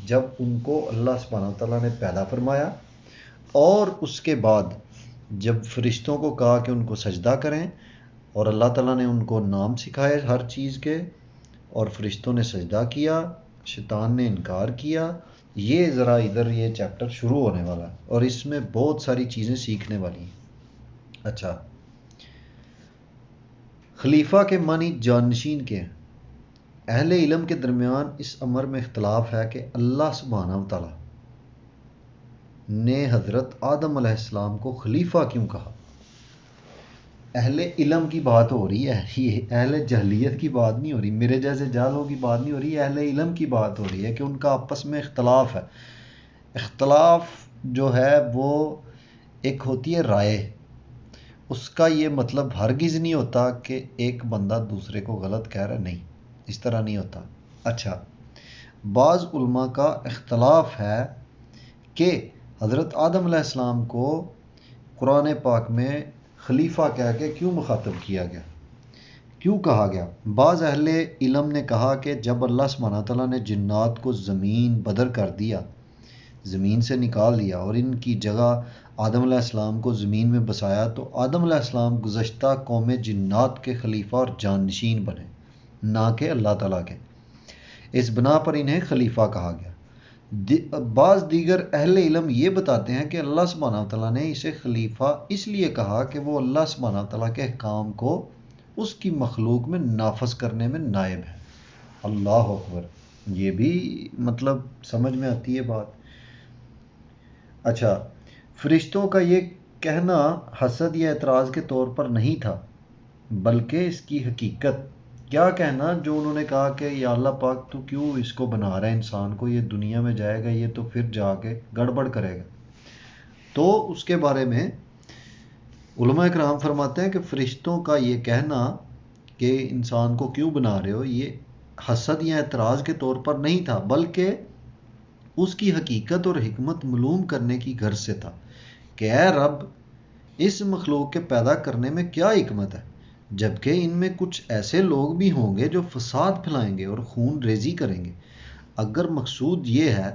جب ان کو اللہ سبحانہ تعالیٰ نے پیدا فرمایا، اور اس کے بعد جب فرشتوں کو کہا کہ ان کو سجدہ کریں، اور اللہ تعالیٰ نے ان کو نام سکھائے ہر چیز کے، اور فرشتوں نے سجدہ کیا، شیطان نے انکار کیا۔ یہ ذرا ادھر یہ چیپٹر شروع ہونے والا ہے اور اس میں بہت ساری چیزیں سیکھنے والی ہیں۔ اچھا، خلیفہ کے معنی جانشین کے ہیں۔ اہل علم کے درمیان اس امر میں اختلاف ہے کہ اللہ سبحانہ تعالیٰ نے حضرت آدم علیہ السلام کو خلیفہ کیوں کہا۔ اہل علم کی بات ہو رہی ہے، یہ اہل جہلیت کی بات نہیں ہو رہی، میرے جیسے جاہلوں کی بات نہیں ہو رہی، اہل علم کی بات ہو رہی ہے کہ ان کا آپس میں اختلاف ہے۔ اختلاف جو ہے وہ ایک ہوتی ہے رائے، اس کا یہ مطلب ہرگز نہیں ہوتا کہ ایک بندہ دوسرے کو غلط کہہ رہا ہے، نہیں، اس طرح نہیں ہوتا۔ اچھا، بعض علماء کا اختلاف ہے کہ حضرت آدم علیہ السلام کو قرآن پاک میں خلیفہ کہہ کے کیوں مخاطب کیا گیا، کیوں کہا گیا۔ بعض اہل علم نے کہا کہ جب اللہ سبحانہ تعالیٰ نے جنات کو زمین بدر کر دیا، زمین سے نکال دیا اور ان کی جگہ آدم علیہ السلام کو زمین میں بسایا، تو آدم علیہ السلام گزشتہ قوم جنات کے خلیفہ اور جانشین بنے، نہ کہ اللہ تعالیٰ کے۔ اس بنا پر انہیں خلیفہ کہا گیا۔ بعض دیگر اہل علم یہ بتاتے ہیں کہ اللہ سبحانہ و تعالیٰ نے اسے خلیفہ اس لیے کہا کہ وہ اللہ سبحانہ و تعالیٰ کے احکام کو اس کی مخلوق میں نافذ کرنے میں نائب ہے۔ اللہ اکبر، یہ بھی مطلب سمجھ میں آتی ہے بات۔ اچھا، فرشتوں کا یہ کہنا حسد یا اعتراض کے طور پر نہیں تھا، بلکہ اس کی حقیقت۔ کیا کہنا؟ جو انہوں نے کہا کہ یا اللہ پاک تو کیوں اس کو بنا رہا ہے انسان کو، یہ دنیا میں جائے گا یہ تو پھر جا کے گڑبڑ کرے گا۔ تو اس کے بارے میں علماء کرام فرماتے ہیں کہ فرشتوں کا یہ کہنا کہ انسان کو کیوں بنا رہے ہو، یہ حسد یا اعتراض کے طور پر نہیں تھا، بلکہ اس کی حقیقت اور حکمت معلوم کرنے کی غرض سے تھا کہ اے رب، اس مخلوق کے پیدا کرنے میں کیا حکمت ہے، جبکہ ان میں کچھ ایسے لوگ بھی ہوں گے جو فساد پھیلائیں گے اور خون ریزی کریں گے۔ اگر مقصود یہ ہے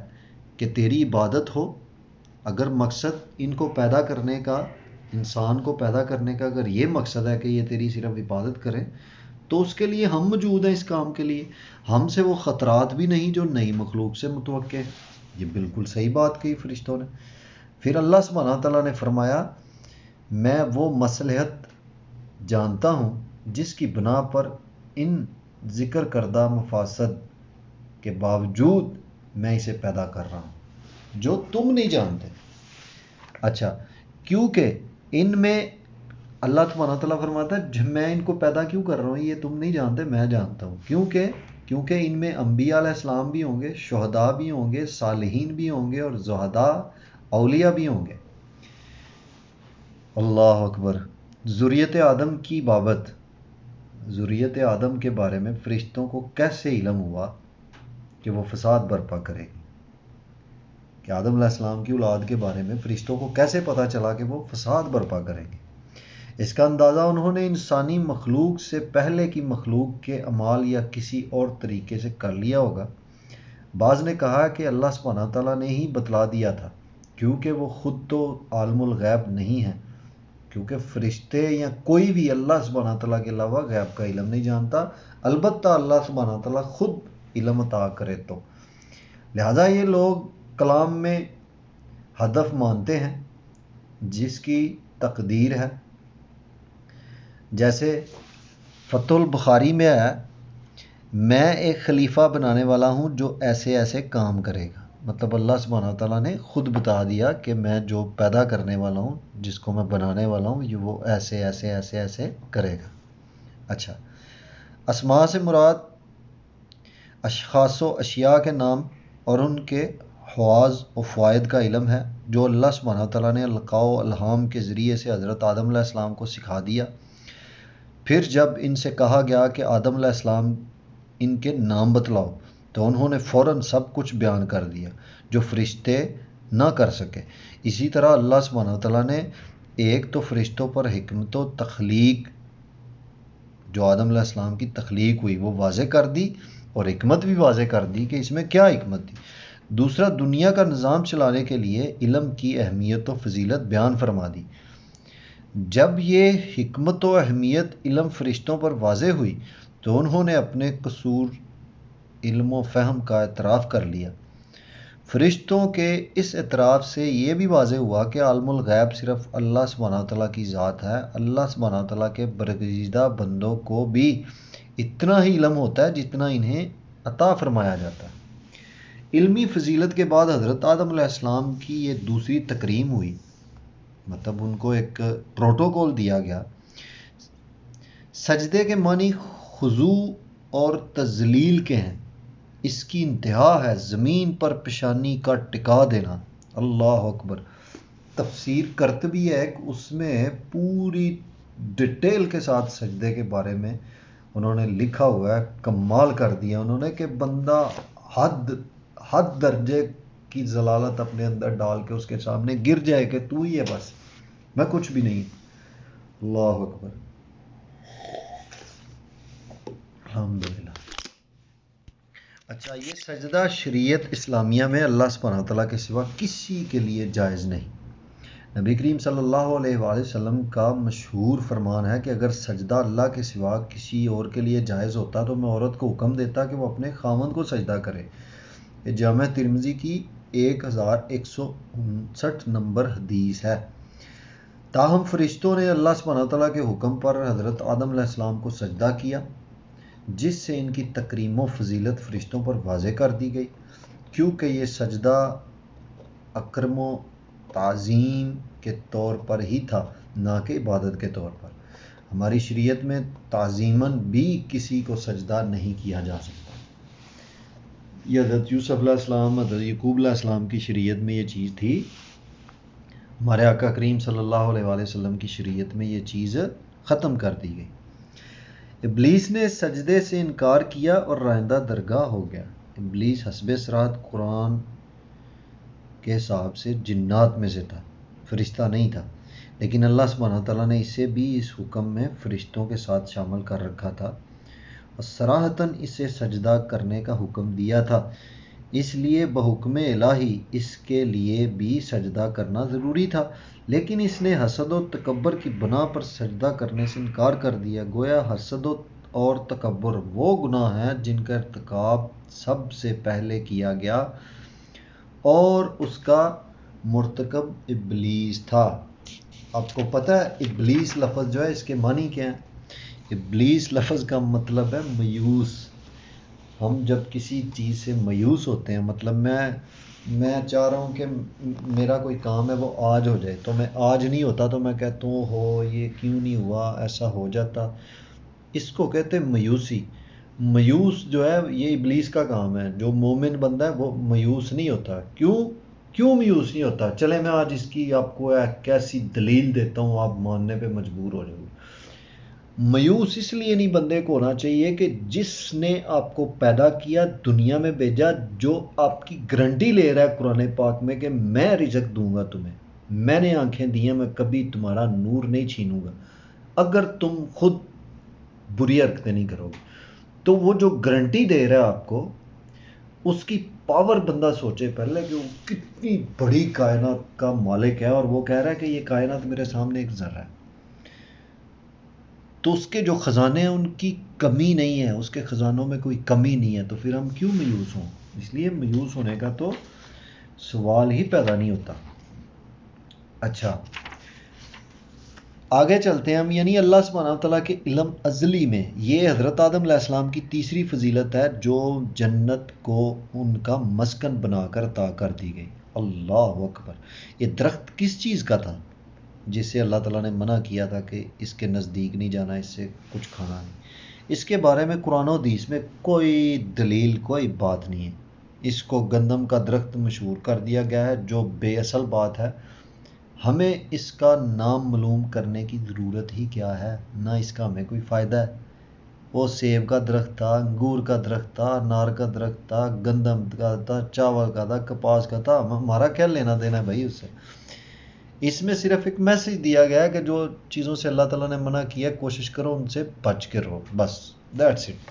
کہ تیری عبادت ہو، اگر مقصد ان کو پیدا کرنے کا، انسان کو پیدا کرنے کا اگر یہ مقصد ہے کہ یہ تیری صرف عبادت کریں، تو اس کے لیے ہم موجود ہیں، اس کام کے لیے۔ ہم سے وہ خطرات بھی نہیں جو نئی مخلوق سے متوقع ہیں۔ یہ بالکل صحیح بات کہی فرشتوں نے۔ پھر اللہ سبحانہ تعالیٰ نے فرمایا، میں وہ مصلحت جانتا ہوں جس کی بنا پر ان ذکر کردہ مفاسد کے باوجود میں اسے پیدا کر رہا ہوں، جو تم نہیں جانتے۔ اچھا، کیونکہ ان میں اللہ سبحانہ تعالیٰ فرماتا ہے میں ان کو پیدا کیوں کر رہا ہوں، یہ تم نہیں جانتے، میں جانتا ہوں۔ کیونکہ ان میں انبیاء علیہ السلام بھی ہوں گے، شہداء بھی ہوں گے، صالحین بھی ہوں گے، اور زہداء اولیاء بھی ہوں گے۔ اللہ اکبر۔ ذریت آدم کی بابت، ذریت آدم کے بارے میں فرشتوں کو کیسے علم ہوا کہ وہ فساد برپا کرے گی؟ کہ آدم علیہ السلام کی اولاد کے بارے میں فرشتوں کو کیسے پتہ چلا کہ وہ فساد برپا کریں گے؟ اس کا اندازہ انہوں نے انسانی مخلوق سے پہلے کی مخلوق کے اعمال یا کسی اور طریقے سے کر لیا ہوگا۔ بعض نے کہا کہ اللہ سبحانہ تعالیٰ نے ہی بتلا دیا تھا، کیونکہ وہ خود تو عالم الغیب نہیں ہے، کیونکہ فرشتے یا کوئی بھی اللہ سبحانہ تعالیٰ کے علاوہ غیب کا علم نہیں جانتا، البتہ اللہ سبحانہ تعالیٰ خود علم عطا کرے تو۔ لہذا یہ لوگ کلام میں ہدف مانتے ہیں جس کی تقدیر ہے، جیسے فتح البخاری میں ہے، میں ایک خلیفہ بنانے والا ہوں جو ایسے ایسے کام کرے گا۔ مطلب اللہ سبحانہ تعالیٰ نے خود بتا دیا کہ میں جو پیدا کرنے والا ہوں، جس کو میں بنانے والا ہوں، یہ وہ ایسے ایسے ایسے ایسے کرے گا۔ اچھا، اسماء سے مراد اشخاص و اشیاء کے نام اور ان کے حواظ و فوائد کا علم ہے، جو اللہ سبحانہ تعالیٰ نے القاء و الہام کے ذریعے سے حضرت آدم علیہ السلام کو سکھا دیا۔ پھر جب ان سے کہا گیا کہ آدم علیہ السلام ان کے نام بتلاؤ، تو انہوں نے فوراً سب کچھ بیان کر دیا جو فرشتے نہ کر سکے۔ اسی طرح اللہ سبحانہ تعالیٰ نے ایک تو فرشتوں پر حکمت و تخلیق، جو آدم علیہ السلام کی تخلیق ہوئی، وہ واضح کر دی، اور حکمت بھی واضح کر دی کہ اس میں کیا حکمت تھی۔ دوسرا، دنیا کا نظام چلانے کے لیے علم کی اہمیت و فضیلت بیان فرما دی۔ جب یہ حکمت و اہمیت علم فرشتوں پر واضح ہوئی تو انہوں نے اپنے قصور علم و فہم کا اعتراف کر لیا۔ فرشتوں کے اس اعتراف سے یہ بھی واضح ہوا کہ عالم الغیب صرف اللہ سبحانہ تعالیٰ کی ذات ہے۔ اللہ سبحانہ تعالیٰ کے برگزیدہ بندوں کو بھی اتنا ہی علم ہوتا ہے جتنا انہیں عطا فرمایا جاتا ہے۔ علمی فضیلت کے بعد حضرت آدم علیہ السلام کی یہ دوسری تکریم ہوئی، مطلب ان کو ایک پروٹوکول دیا گیا۔ سجدے کے معنی خضوع اور تذلیل کے ہیں، اس کی انتہا ہے زمین پر پیشانی کا ٹکا دینا۔ اللہ اکبر۔ تفسیر قرطبی ہے کہ اس میں پوری ڈیٹیل کے ساتھ سجدے کے بارے میں انہوں نے لکھا ہوا ہے، کمال کر دیا انہوں نے کہ بندہ حد درجے کی ضلالت اپنے اندر ڈال کے اس کے سامنے گر جائے کہ تو ہی ہے، بس میں کچھ بھی نہیں۔ اللہ اکبر، الحمدللہ۔ اچھا، یہ سجدہ شریعت اسلامیہ میں اللہ سبحانہ تعالیٰ کے سوا کسی کے لیے جائز نہیں۔ نبی کریم صلی اللہ علیہ وآلہ وسلم کا مشہور فرمان ہے کہ اگر سجدہ اللہ کے سوا کسی اور کے لیے جائز ہوتا تو میں عورت کو حکم دیتا کہ وہ اپنے خاوند کو سجدہ کرے۔ یہ جامع ترمذی کی 1159 نمبر حدیث ہے۔ تاہم فرشتوں نے اللہ سبحانہ تعالیٰ کے حکم پر حضرت آدم علیہ السلام کو سجدہ کیا، جس سے ان کی تکریم و فضیلت فرشتوں پر واضح کر دی گئی، کیونکہ یہ سجدہ اکرم و تعظیم کے طور پر ہی تھا، نہ کہ عبادت کے طور پر۔ ہماری شریعت میں تعظیماً بھی کسی کو سجدہ نہیں کیا جا سکتا۔ یہ حضرت یوسف علیہ السلام، حضرت یعقوب علیہ السلام کی شریعت میں یہ چیز تھی، ہمارے آقا کریم صلی اللہ علیہ وآلہ وسلم کی شریعت میں یہ چیز ختم کر دی گئی۔ ابلیس نے سجدے سے انکار کیا اور رائندہ درگاہ ہو گیا۔ ابلیس حسب صراحت قرآن کے حساب سے جنات میں سے تھا، فرشتہ نہیں تھا، لیکن اللہ سبحانہ تعالیٰ نے اسے بھی اس حکم میں فرشتوں کے ساتھ شامل کر رکھا تھا اور صراحتاً اسے سجدہ کرنے کا حکم دیا تھا، اس لیے بحکم الہی اس کے لیے بھی سجدہ کرنا ضروری تھا، لیکن اس نے حسد و تکبر کی بنا پر سجدہ کرنے سے انکار کر دیا۔ گویا حسد اور تکبر وہ گناہ ہیں جن کا ارتکاب سب سے پہلے کیا گیا اور اس کا مرتکب ابلیس تھا۔ آپ کو پتہ ہے ابلیس لفظ جو ہے اس کے معنی کیا ہے؟ ابلیس لفظ کا مطلب ہے میوس۔ ہم جب کسی چیز سے میوس ہوتے ہیں، مطلب میں چاہ رہا ہوں کہ میرا کوئی کام ہے وہ آج ہو جائے، تو میں آج نہیں ہوتا تو میں کہتا ہوں ہو یہ کیوں نہیں ہوا، ایسا ہو جاتا، اس کو کہتے ہیں میوسی۔ میوس جو ہے یہ ابلیس کا کام ہے۔ جو مومن بندہ ہے وہ میوس نہیں ہوتا۔ کیوں میوس نہیں ہوتا؟ چلے میں آج اس کی آپ کو ایک ایسی دلیل دیتا ہوں، آپ ماننے پہ مجبور ہو جاؤ گے۔ میوس اس لیے نہیں بندے کو ہونا چاہیے کہ جس نے آپ کو پیدا کیا، دنیا میں بھیجا، جو آپ کی گارنٹی لے رہا ہے قرآن پاک میں کہ میں رزق دوں گا تمہیں، میں نے آنکھیں دی ہیں، میں کبھی تمہارا نور نہیں چھینوں گا اگر تم خود بری حرکتیں نہیں کرو گے۔ تو وہ جو گارنٹی دے رہا ہے آپ کو، اس کی پاور بندہ سوچے پہلے کہ وہ کتنی بڑی کائنات کا مالک ہے، اور وہ کہہ رہا ہے کہ یہ کائنات میرے سامنے ایک ذرہ ہے، تو اس کے جو خزانے ہیں ان کی کمی نہیں ہے، اس کے خزانوں میں کوئی کمی نہیں ہے، تو پھر ہم کیوں میوس ہوں؟ اس لیے میوس ہونے کا تو سوال ہی پیدا نہیں ہوتا۔ اچھا آگے چلتے ہیں ہم، یعنی اللہ سبحانہ تعالیٰ کے علم ازلی میں یہ حضرت آدم علیہ السلام کی تیسری فضیلت ہے جو جنت کو ان کا مسکن بنا کر عطا کر دی گئی۔ اللہ اکبر! یہ درخت کس چیز کا تھا جس سے اللہ تعالیٰ نے منع کیا تھا کہ اس کے نزدیک نہیں جانا، اس سے کچھ کھانا نہیں؟ اس کے بارے میں قرآن و حدیث میں کوئی دلیل، کوئی بات نہیں ہے۔ اس کو گندم کا درخت مشہور کر دیا گیا ہے، جو بے اصل بات ہے۔ ہمیں اس کا نام معلوم کرنے کی ضرورت ہی کیا ہے؟ نہ اس کا ہمیں کوئی فائدہ ہے۔ وہ سیب کا درخت تھا، انگور کا درخت تھا، انار کا درخت تھا، گندم کا تھا، چاول کا تھا، کپاس کا تھا، ہمارا کیا لینا دینا ہے بھائی اس سے؟ اس میں صرف ایک میسج دیا گیا ہے کہ جو چیزوں سے اللہ تعالیٰ نے منع کیا کوشش کرو ان سے بچ کے رہو، بس دیٹس اٹ۔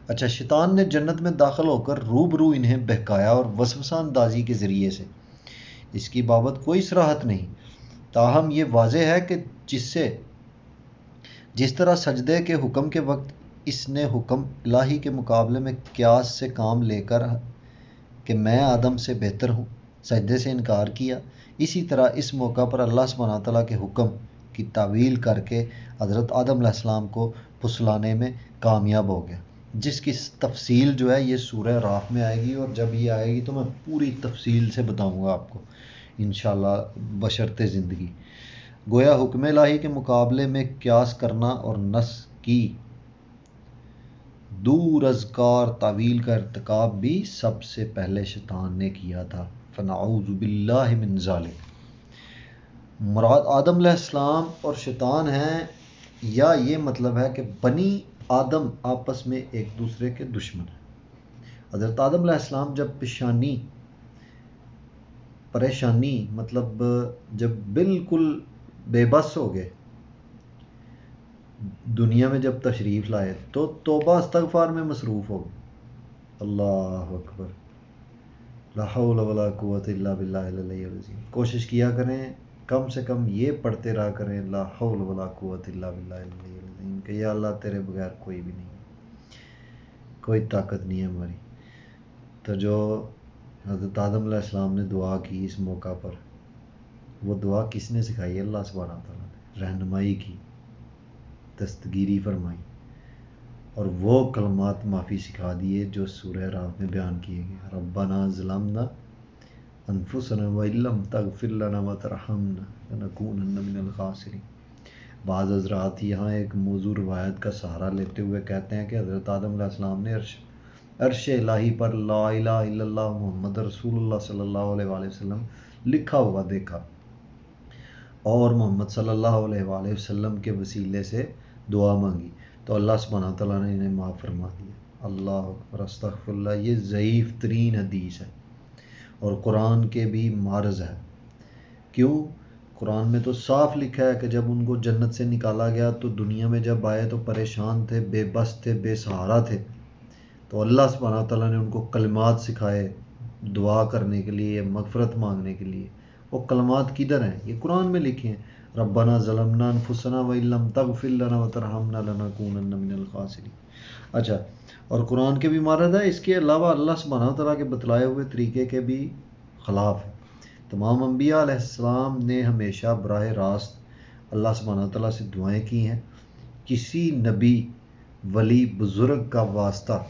اچھا، شیطان نے جنت میں داخل ہو کر روبرو انہیں بہکایا اور وسوسہ اندازی کے ذریعے سے، اس کی بابت کوئی صراحت نہیں، تاہم یہ واضح ہے کہ جس طرح سجدے کے حکم کے وقت اس نے حکم الہی کے مقابلے میں قیاس سے کام لے کر کہ میں آدم سے بہتر ہوں سجدے سے انکار کیا، اسی طرح اس موقع پر اللہ سبحانہ تعالیٰ کے حکم کی تعویل کر کے حضرت آدم علیہ السلام کو پھسلانے میں کامیاب ہو گیا، جس کی تفصیل جو ہے یہ سورہ راف میں آئے گی، اور جب یہ آئے گی تو میں پوری تفصیل سے بتاؤں گا آپ کو انشاءاللہ بشرط زندگی۔ گویا حکم الہی کے مقابلے میں قیاس کرنا اور نص کی دور از کار تعویل کا ارتکاب بھی سب سے پہلے شیطان نے کیا تھا، فنعوذ باللہ من ذالک۔ مراد آدم علیہ السلام اور شیطان ہیں، یا یہ مطلب ہے کہ بنی آدم آپس میں ایک دوسرے کے دشمن ہیں۔ حضرت آدم علیہ السلام جب پریشانی مطلب جب بالکل بے بس ہو گئے، دنیا میں جب تشریف لائے تو توبہ استغفار میں مصروف ہو گئے، اللہ اکبر، لا حول ولا قوت الا باللہ العلی العظیم. کوشش کیا کریں کم سے کم یہ پڑھتے رہا کریں، لا حول ولا قوت الا باللہ العلی العظیم، کہ یا اللہ تیرے بغیر کوئی بھی نہیں، کوئی طاقت نہیں ہے ہماری. تو جو حضرت آدم علیہ السلام نے دعا کی اس موقع پر، وہ دعا کس نے سکھائی؟ اللہ سبحانہ تعالیٰ نے رہنمائی کی، دستگیری فرمائی، اور وہ کلمات معافی سکھا دیے جو سورہ رات میں بیان کیے گئے. ربنا ظلمنا انفسنا وان لم تغفر لنا وترحمنا لنکونن من الخاسرین. بعض حضرات یہاں ایک موضوع روایت کا سہارا لیتے ہوئے کہتے ہیں کہ حضرت آدم علیہ السلام نے عرش الہی پر لا الہ الا اللہ محمد رسول اللہ صلی اللہ علیہ وآلہ وسلم لکھا ہوا دیکھا، اور محمد صلی اللہ علیہ وآلہ وسلم کے وسیلے سے دعا مانگی تو اللہ سبحانہ تعالیٰ نے انہیں معاف فرما دیا. اللہ اکبر، استغفر اللہ. یہ ضعیف ترین حدیث ہے اور قرآن کے بھی معرض ہے. کیوں؟ قرآن میں تو صاف لکھا ہے کہ جب ان کو جنت سے نکالا گیا تو دنیا میں جب آئے تو پریشان تھے، بے بس تھے، بے سہارا تھے، تو اللہ سبحانہ تعالیٰ نے ان کو کلمات سکھائے دعا کرنے کے لیے، مغفرت مانگنے کے لیے. وہ کلمات کدھر ہیں؟ یہ قرآن میں لکھے ہیں. ربنا ظلمنا انفسنا وان لم تغفر لنا وترحمنا لنکونن من الخاسرین. اچھا، اور قرآن کے بھی مارد ہے، اس کے علاوہ اللہ سبحانہ تعالیٰ کے بتلائے ہوئے طریقے کے بھی خلاف ہے. تمام انبیاء علیہ السلام نے ہمیشہ براہ راست اللہ سبحانہ تعالیٰ سے دعائیں کی ہیں. کسی نبی، ولی، بزرگ کا واسطہ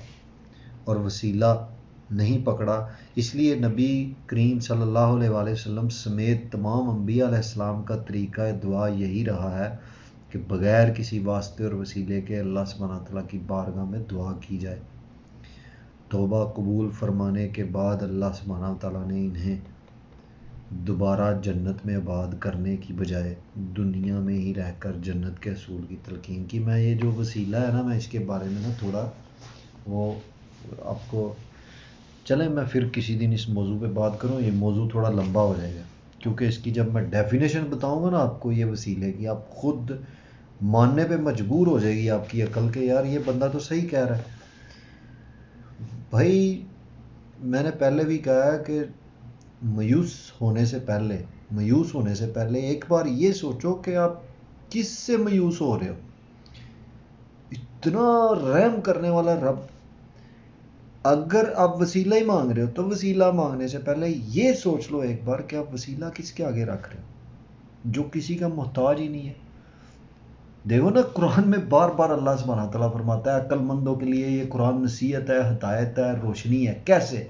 اور وسیلہ نہیں پکڑا. اس لیے نبی کریم صلی اللہ علیہ وآلہ وسلم سمیت تمام انبیاء علیہ السلام کا طریقہ دعا یہی رہا ہے کہ بغیر کسی واسطے اور وسیلے کے اللہ سبحانہ تعالیٰ کی بارگاہ میں دعا کی جائے. توبہ قبول فرمانے کے بعد اللہ سبحانہ تعالیٰ نے انہیں دوبارہ جنت میں آباد کرنے کی بجائے دنیا میں ہی رہ کر جنت کے حصول کی تلقین کی. میں یہ جو وسیلہ ہے نا، میں اس کے بارے میں نا تھوڑا وہ آپ کو، چلیں میں پھر کسی دن اس موضوع پہ بات کروں. یہ موضوع تھوڑا لمبا ہو جائے گا کیونکہ اس کی جب میں ڈیفینیشن بتاؤں گا نا آپ کو یہ وسیلے کی، آپ خود ماننے پہ مجبور ہو جائے گی آپ کی عقل کہ یار یہ بندہ تو صحیح کہہ رہا ہے. بھائی میں نے پہلے بھی کہا ہے کہ مایوس ہونے سے پہلے ایک بار یہ سوچو کہ آپ کس سے مایوس ہو رہے ہو. اتنا رحم کرنے والا رب، اگر آپ وسیلہ ہی مانگ رہے ہو تو وسیلہ مانگنے سے پہلے یہ سوچ لو ایک بار کہ آپ وسیلہ کس کے آگے رکھ رہے ہو جو کسی کا محتاج ہی نہیں ہے. دیکھو نا قرآن میں بار بار اللہ سبحانہ تعالیٰ فرماتا ہے عقل مندوں کے لیے یہ قرآن نصیحت ہے، ہدایت ہے، روشنی ہے. کیسے؟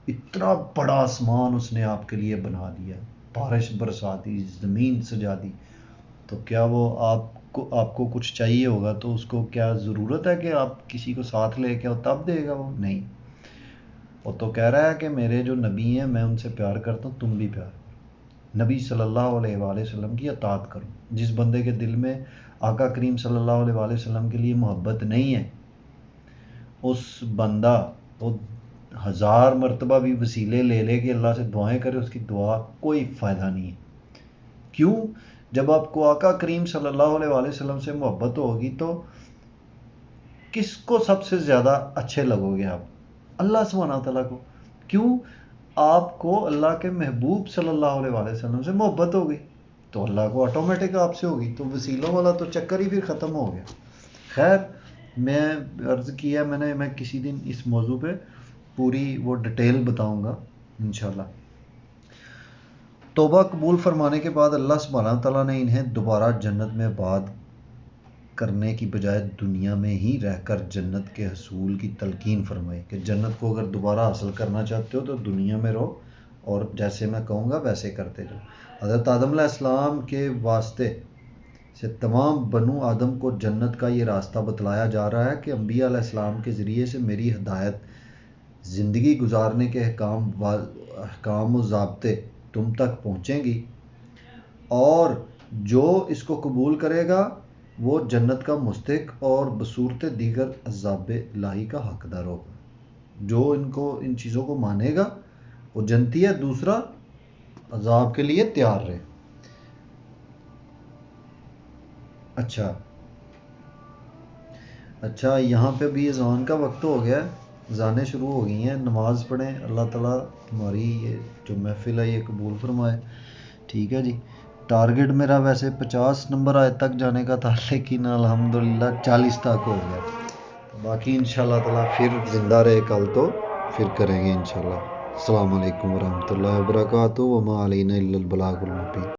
اتنا بڑا آسمان اس نے آپ کے لیے بنا دیا، بارش برسا دی، زمین سجا دی، تو کیا وہ آپ کو کچھ چاہیے ہوگا تو اس کو کیا ضرورت ہے کہ آپ کسی کو ساتھ لے کے آؤ تب دے گا؟ وہ نہیں. وہ تو کہہ رہا ہے کہ میرے جو نبی ہیں میں ان سے پیار کرتا ہوں، تم بھی پیار کرو. نبی صلی اللہ علیہ وآلہ وسلم کی اطاعت کرو. جس بندے کے دل میں آقا کریم صلی اللہ علیہ وآلہ وسلم کے لیے محبت نہیں ہے، اس بندہ وہ 1000 مرتبہ بھی وسیلے لے لے کے اللہ سے دعائیں کرے، اس کی دعا کوئی فائدہ نہیں ہے. کیوں؟ جب آپ کو آقا کریم صلی اللہ علیہ وآلہ وسلم سے محبت ہوگی تو کس کو سب سے زیادہ اچھے لگو گے آپ؟ اللہ سبحانہ تعالیٰ کو. کیوں؟ آپ کو اللہ کے محبوب صلی اللہ علیہ وآلہ وسلم سے محبت ہوگی تو اللہ کو آٹومیٹک آپ سے ہوگی، تو وسیلوں والا تو چکر ہی پھر ختم ہو گیا. خیر، میں عرض کیا میں کسی دن اس موضوع پہ پوری وہ ڈیٹیل بتاؤں گا انشاءاللہ. توبہ قبول فرمانے کے بعد اللہ سبحانہ تعالیٰ نے انہیں دوبارہ جنت میں آباد کرنے کی بجائے دنیا میں ہی رہ کر جنت کے حصول کی تلقین فرمائی کہ جنت کو اگر دوبارہ حاصل کرنا چاہتے ہو تو دنیا میں رہو اور جیسے میں کہوں گا ویسے کرتے جاؤ. حضرت آدم علیہ السلام کے واسطے سے تمام بنو آدم کو جنت کا یہ راستہ بتلایا جا رہا ہے کہ انبیاء علیہ السلام کے ذریعے سے میری ہدایت، زندگی گزارنے کے احکام و ضابطے تم تک پہنچیں گی، اور جو اس کو قبول کرے گا وہ جنت کا مستحق اور بصورت دیگر عذاب الہی کا حقدار ہوگا. جو ان چیزوں کو مانے گا وہ جنتی ہے، دوسرا عذاب کے لیے تیار رہے. اچھا یہاں پہ بھی اذان کا وقت ہو گیا ہے. اذانیں شروع ہو گئی ہیں، نماز پڑھیں، اللہ تعالیٰ ہماری یہ جو محفل ہے یہ قبول فرمائے. ٹھیک ہے جی. ٹارگٹ میرا ویسے 50 نمبر آیت تک جانے کا تھا، لیکن الحمدللہ 40 تک ہو گیا. باقی انشاءاللہ تعالیٰ پھر زندہ رہے کل تو پھر کریں گے انشاءاللہ. السلام علیکم ورحمۃ اللہ وبرکاتہ. وما علینا الا البلاغ المبین.